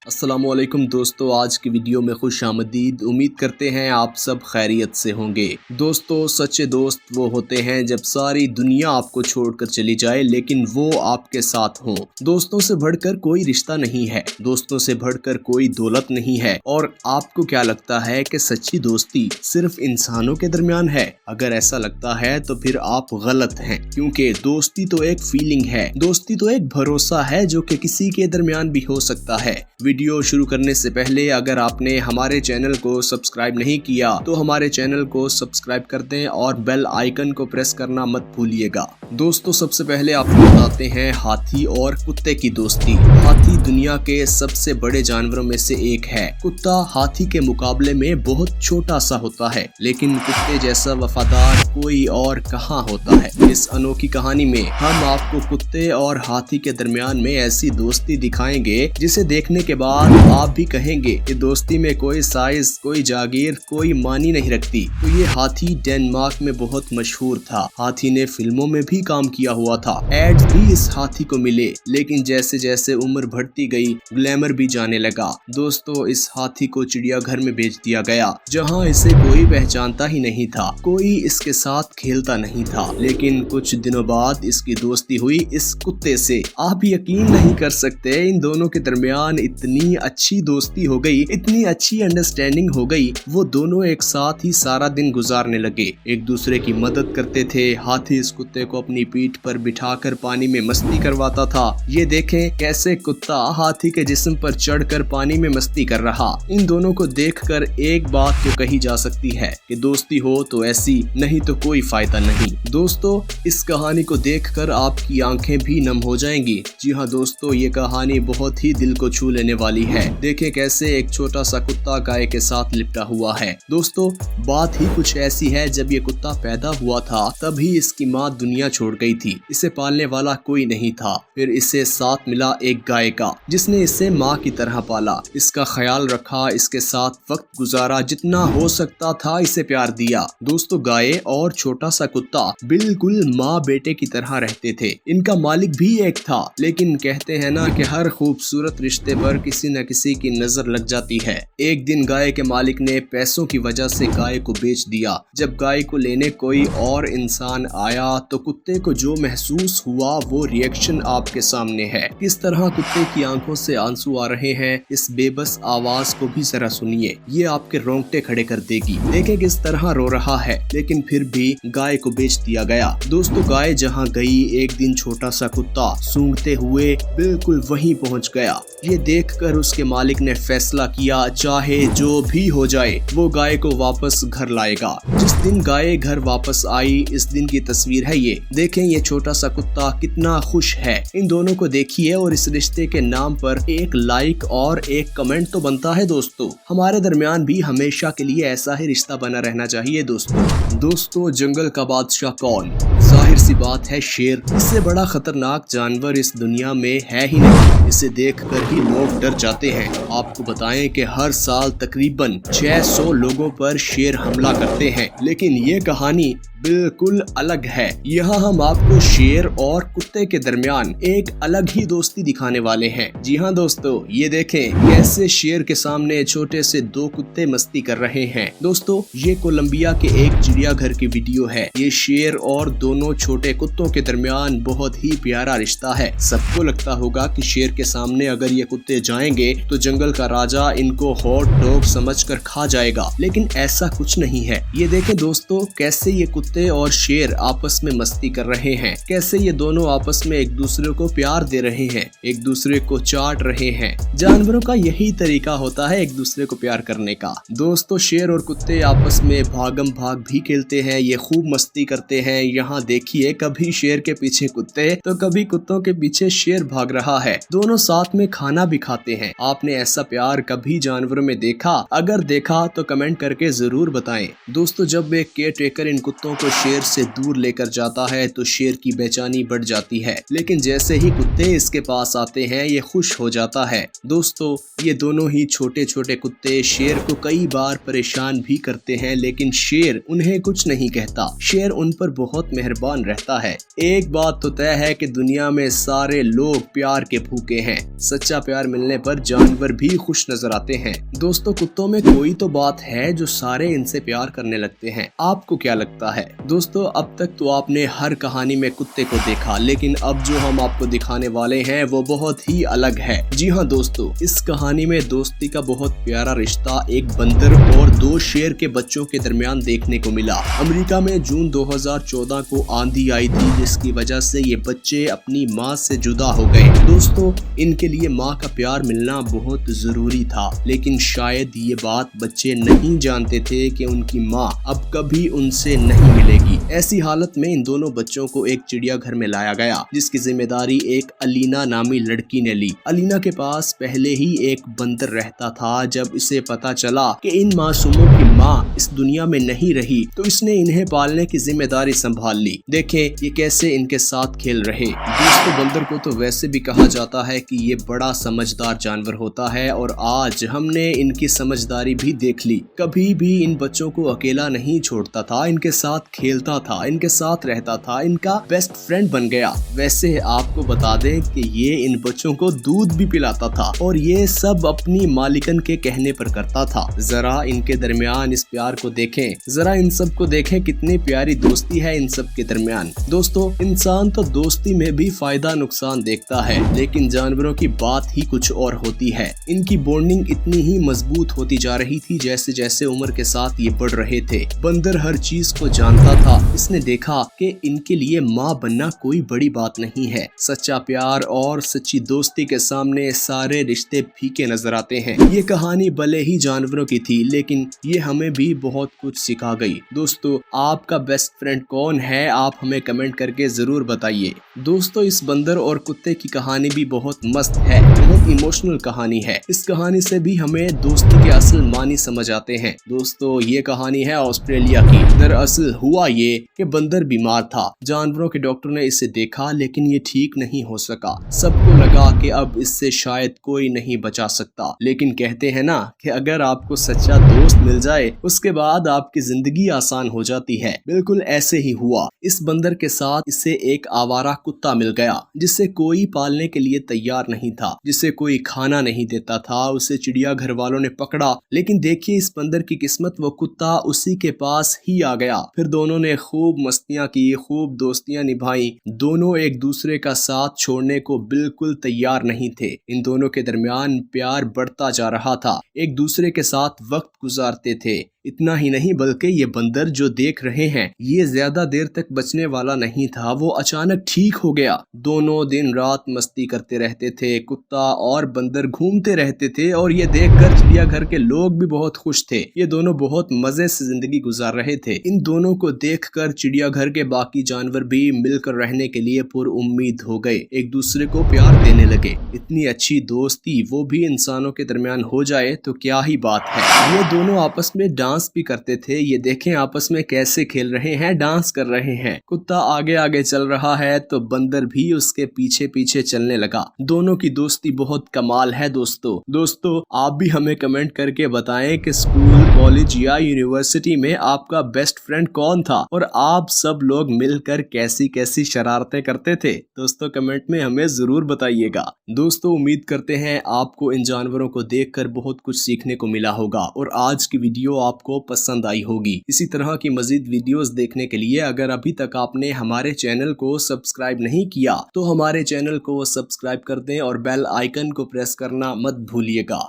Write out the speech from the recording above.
अस्सलामुअलैकुम दोस्तों, आज की वीडियो में खुश आमदीद। उम्मीद करते हैं आप सब खैरियत से होंगे। दोस्तों, सच्चे दोस्त वो होते हैं जब सारी दुनिया आपको छोड़कर चली जाए लेकिन वो आपके साथ हों। दोस्तों से बढ़कर कोई रिश्ता नहीं है, दोस्तों से बढ़कर कोई दौलत नहीं है। और आपको क्या लगता है कि सच्ची दोस्ती सिर्फ इंसानों के दरमियान है? अगर ऐसा लगता है तो फिर आप गलत हैं, क्योंकि दोस्ती तो एक फीलिंग है, दोस्ती तो एक भरोसा है जो कि किसी के दरमियान भी हो सकता है। वीडियो शुरू करने से पहले अगर आपने हमारे चैनल को सब्सक्राइब नहीं किया तो हमारे चैनल को सब्सक्राइब कर दें और बेल आइकन को प्रेस करना मत भूलिएगा। दोस्तों, सबसे पहले आपको बताते हैं हाथी और कुत्ते की दोस्ती। हाथी दुनिया के सबसे बड़े जानवरों में से एक है। कुत्ता हाथी के मुकाबले में बहुत छोटा सा होता है, लेकिन कुत्ते जैसा वफादार कोई और कहाँ होता है। इस अनोखी कहानी में हम आपको कुत्ते और हाथी के दरमियान में ऐसी दोस्ती दिखाएंगे जिसे देखने के बाद आप भी कहेंगे कि दोस्ती में कोई साइज, कोई जागीर, कोई मानी नहीं रखती। तो ये हाथी डेनमार्क में बहुत मशहूर था। हाथी ने फिल्मों में भी काम किया हुआ था, एड्स भी इस हाथी को मिले, लेकिन जैसे जैसे उम्र बढ़ती गई ग्लैमर भी जाने लगा। दोस्तों, इस हाथी को चिड़ियाघर में भेज दिया गया, जहाँ इसे कोई पहचानता ही नहीं था, कोई इसके साथ खेलता नहीं था। लेकिन कुछ दिनों बाद इसकी दोस्ती हुई इस कुत्ते से। आप यकीन नहीं कर सकते, इन दोनों के दरमियान इतनी अच्छी दोस्ती हो गई, इतनी अच्छी अंडरस्टैंडिंग हो गई। वो दोनों एक साथ ही सारा दिन गुजारने लगे, एक दूसरे की मदद करते थे। हाथी इस कुत्ते को अपनी पीठ पर बिठाकर पानी में मस्ती करवाता था। ये देखें कैसे कुत्ता हाथी के जिस्म पर चढ़कर पानी में मस्ती कर रहा। इन दोनों को देखकर एक बात तो कही जा सकती है कि दोस्ती हो तो ऐसी, नहीं तो कोई फायदा नहीं। दोस्तों, इस कहानी को देखकर आपकी आंखें भी नम हो जाएंगी। जी हाँ दोस्तों, ये कहानी बहुत ही दिल को छू लेने वाली है। देखें कैसे एक छोटा सा कुत्ता गाय के साथ लिपटा हुआ है। दोस्तों, बात ही कुछ ऐसी है, जब ये कुत्ता पैदा हुआ था तभी इसकी माँ दुनिया छोड़ गई थी। इसे पालने वाला कोई नहीं था। फिर इसे साथ मिला एक गाय का, जिसने इसे माँ की तरह पाला, इसका ख्याल रखा, इसके साथ वक्त गुजारा, जितना हो सकता था इसे प्यार दिया। दोस्तों, गाय और छोटा सा कुत्ता बिल्कुल माँ बेटे की तरह रहते थे। इनका मालिक भी एक था, लेकिन कहते हैं ना कि हर खूबसूरत रिश्ते पर किसी न किसी की नजर लग जाती है। एक दिन गाय के मालिक ने पैसों की वजह से गाय को बेच दिया। जब गाय को लेने कोई और इंसान आया तो कुत्ते को जो महसूस हुआ वो रिएक्शन आपके सामने है। किस तरह कुत्ते की आंखों से आंसू आ रहे हैं, इस बेबस आवाज को भी जरा सुनिए, ये आपके रोंगटे खड़े कर देगी। देखें किस तरह रो रहा है, लेकिन फिर भी गाय को बेच दिया गया। दोस्तों, गाय जहाँ गई, एक दिन छोटा सा कुत्ता सूंघते हुए बिल्कुल वहीं पहुंच गया। ये देखकर उसके मालिक ने फैसला किया, चाहे जो भी हो जाए वो गाय को वापस घर लाएगा। जिस दिन गाय घर वापस आई, इस दिन की तस्वीर है ये। देखें ये छोटा सा कुत्ता कितना खुश है। इन दोनों को देखिए और इस रिश्ते के नाम पर एक लाइक और एक कमेंट तो बनता है। दोस्तों, हमारे दरमियान भी हमेशा के लिए ऐसा ही रिश्ता बना रहना चाहिए। दोस्तों, जंगल का बादशाह कौन? जाहिर सी बात है, शेर। इससे बड़ा खतरनाक जानवर इस दुनिया में है ही नहीं। इसे देखकर ही लोग डर जाते हैं। आपको बताएं कि हर साल तकरीबन 600 लोगों पर शेर हमला करते हैं, लेकिन ये कहानी बिल्कुल अलग है। यहाँ हम आपको शेर और कुत्ते के दरमियान एक अलग ही दोस्ती दिखाने वाले हैं। जी हाँ दोस्तों, ये देखें कैसे शेर के सामने छोटे से दो कुत्ते मस्ती कर रहे हैं। दोस्तों, ये कोलंबिया के एक चिड़ियाघर की वीडियो है। ये शेर और दोनों छोटे कुत्तों के दरमियान बहुत ही प्यारा रिश्ता है। सबको लगता होगा कि शेर के सामने अगर ये कुत्ते जाएंगे तो जंगल का राजा इनको हॉट डॉग समझकर खा जाएगा, लेकिन ऐसा कुछ नहीं है। ये देखें दोस्तों, कैसे ये कुत्ते और शेर आपस में मस्ती कर रहे हैं, कैसे ये दोनों आपस में एक दूसरे को प्यार दे रहे हैं, एक दूसरे को चाट रहे हैं। जानवरों का यही तरीका होता है एक दूसरे को प्यार करने का। दोस्तों, शेर और कुत्ते आपस में भागम भाग भी खेलते हैं, ये खूब मस्ती करते हैं। यहाँ देखिए, कभी शेर के पीछे कुत्ते तो कभी कुत्तों के पीछे शेर भाग रहा है। दोनों साथ में खाना भी खाते हैं। आपने ऐसा प्यार कभी जानवरों में देखा? अगर देखा तो कमेंट करके जरूर बताएं। दोस्तों, जब एक केयर टेकर इन कुत्तों को शेर से दूर लेकर जाता है तो शेर की बेचैनी बढ़ जाती है, लेकिन जैसे ही कुत्ते इसके पास आते हैं ये खुश हो जाता है। दोस्तों ये दोनों ही छोटे छोटे कुत्ते शेर को कई बार परेशान भी करते हैं, लेकिन शेर उन्हें कुछ नहीं कहता। शेर उन पर बहुत मेहरबान रहता है। एक बात तो तय है कि दुनिया में सारे लोग प्यार के भूखे हैं। सच्चा प्यार मिलने पर जानवर भी खुश नजर आते हैं। दोस्तों कुत्तों में कोई तो बात है जो सारे इनसे प्यार करने लगते हैं। आपको क्या लगता है? दोस्तों अब तक तो आपने हर कहानी में कुत्ते को देखा, लेकिन अब जो हम आपको दिखाने वाले हैं वो बहुत ही अलग है। जी हाँ दोस्तों, इस कहानी में दोस्ती का बहुत प्यारा रिश्ता एक बंदर और 2 शेर के बच्चों के दरमियान देखने को मिला। अमेरिका में जून 2014 को आंधी आई थी, जिसकी वजह से ये बच्चे अपनी माँ से जुदा हो गए। दोस्तों इनके लिए माँ का प्यार मिलना बहुत जरूरी था, लेकिन शायद ये बात बच्चे नहीं जानते थे कि उनकी माँ अब कभी उनसे नहीं मिलेगी। ऐसी हालत में इन दोनों बच्चों को एक चिड़ियाघर में लाया गया, जिसकी जिम्मेदारी एक अलीना नामी लड़की ने ली। अलीना के पास पहले ही एक बंदर रहता था। जब इसे पता चला कि इन मासूमों की माँ इस दुनिया में नहीं रही तो इसने इन्हें पालने की जिम्मेदारी संभाल ली। देखें ये कैसे इनके साथ खेल रहे। दोस्तों बंदर को तो वैसे भी कहा जाता है कि ये बड़ा समझदार जानवर होता है, और आज हमने इनकी समझदारी भी देख ली। कभी भी इन बच्चों को अकेला नहीं छोड़ता था, इनके साथ खेलता था, इनके साथ रहता था, इनका बेस्ट फ्रेंड बन गया। वैसे आपको बता दें कि ये इन बच्चों को दूध भी पिलाता था, और ये सब अपनी मालिकन के कहने पर करता था। जरा इनके दरमियान इस प्यार को देखें, जरा इन सब को देखें, कितनी प्यारी दोस्ती है इन सब के दरमियान। दोस्तों इंसान तो दोस्ती में भी फायदा नुकसान देखता है, लेकिन जानवरों की बात ही कुछ और होती है। इनकी बॉन्डिंग इतनी ही मजबूत होती जा रही थी जैसे जैसे उम्र के साथ ये बढ़ रहे थे। बंदर हर चीज को जानता था। इसने देखा कि इनके लिए माँ बनना कोई बड़ी बात नहीं है। सच्चा प्यार और सच्ची दोस्ती के सामने सारे रिश्ते फीके नजर आते हैं। ये कहानी भले ही जानवरों की थी, लेकिन ये हमें भी बहुत कुछ सिखा गई। दोस्तों आपका बेस्ट फ्रेंड कौन है? आप हमें कमेंट करके जरूर बताइए। दोस्तों इस बंदर और कुत्ते की कहानी भी बहुत मस्त है, बहुत इमोशनल कहानी है। इस कहानी से भी हमें दोस्ती के असल मानी समझ आते हैं। दोस्तों ये कहानी है ऑस्ट्रेलिया की। दरअसल हुआ ये कि बंदर बीमार था। जानवरों के डॉक्टर ने इसे देखा, लेकिन ये ठीक नहीं हो सका। सबको लगा कि अब इससे शायद कोई नहीं बचा सकता, लेकिन कहते हैं ना कि अगर आपको सच्चा दोस्त मिल जाए उसके बाद आपकी जिंदगी आसान हो जाती है। बिल्कुल ऐसे ही हुआ। इस बंदर के साथ इसे एक आवारा कुत्ता मिल गया, जिसे कोई पालने के लिए तैयार नहीं था, जिसे कोई खाना नहीं देता था। उसे चिड़ियाघर वालों ने पकड़ा, लेकिन देखिए इस बंदर की किस्मत, वो कुत्ता उसी के पास ही आ गया। फिर दोनों ने खूब मस्तियां की, खूब दोस्तियां निभाई। दोनों एक दूसरे का साथ छोड़ने को बिल्कुल तैयार नहीं थे। इन दोनों के दरमियान प्यार बढ़ता जा रहा था, एक दूसरे के साथ वक्त गुजारते थे। इतना ही नहीं बल्कि ये बंदर जो देख रहे हैं ये ज्यादा देर तक बचने वाला नहीं था। वो अचानक ठीक हो गया। दोनों दिन रात मस्ती करते रहते थे। कुत्ता और बंदर घूमते रहते थे, और ये देखकर चिड़ियाघर के लोग भी बहुत खुश थे। ये दोनों बहुत मजे से जिंदगी गुजार रहे थे। इन दोनों को देखकर चिड़ियाघर के बाकी जानवर भी मिलकर रहने के लिए पुरउम्मीद हो गए, एक दूसरे को प्यार देने लगे। इतनी अच्छी दोस्ती वो भी इंसानों के दरमियान हो जाए तो क्या ही बात है। ये दोनों आपस में डांस भी करते थे। ये देखें आपस में कैसे खेल रहे हैं, डांस कर रहे हैं। कुत्ता आगे आगे चल रहा है तो बंदर भी उसके पीछे पीछे चलने लगा। दोनों की दोस्ती बहुत कमाल है। दोस्तों आप भी हमें कमेंट करके बताएं कि स्कूल, कॉलेज या यूनिवर्सिटी में आपका बेस्ट फ्रेंड कौन था, और आप सब लोग मिलकर कैसी कैसी शरारतें करते थे। दोस्तों कमेंट में हमें जरूर बताइएगा। दोस्तों उम्मीद करते हैं आपको इन जानवरों को देखकर बहुत कुछ सीखने को मिला होगा, और आज की वीडियो आपको पसंद आई होगी। इसी तरह की मजीद वीडियोस देखने के लिए अगर अभी तक आपने हमारे चैनल को सब्सक्राइब नहीं किया तो हमारे चैनल को सब्सक्राइब कर दें और बेल आइकन को प्रेस करना मत भूलिएगा।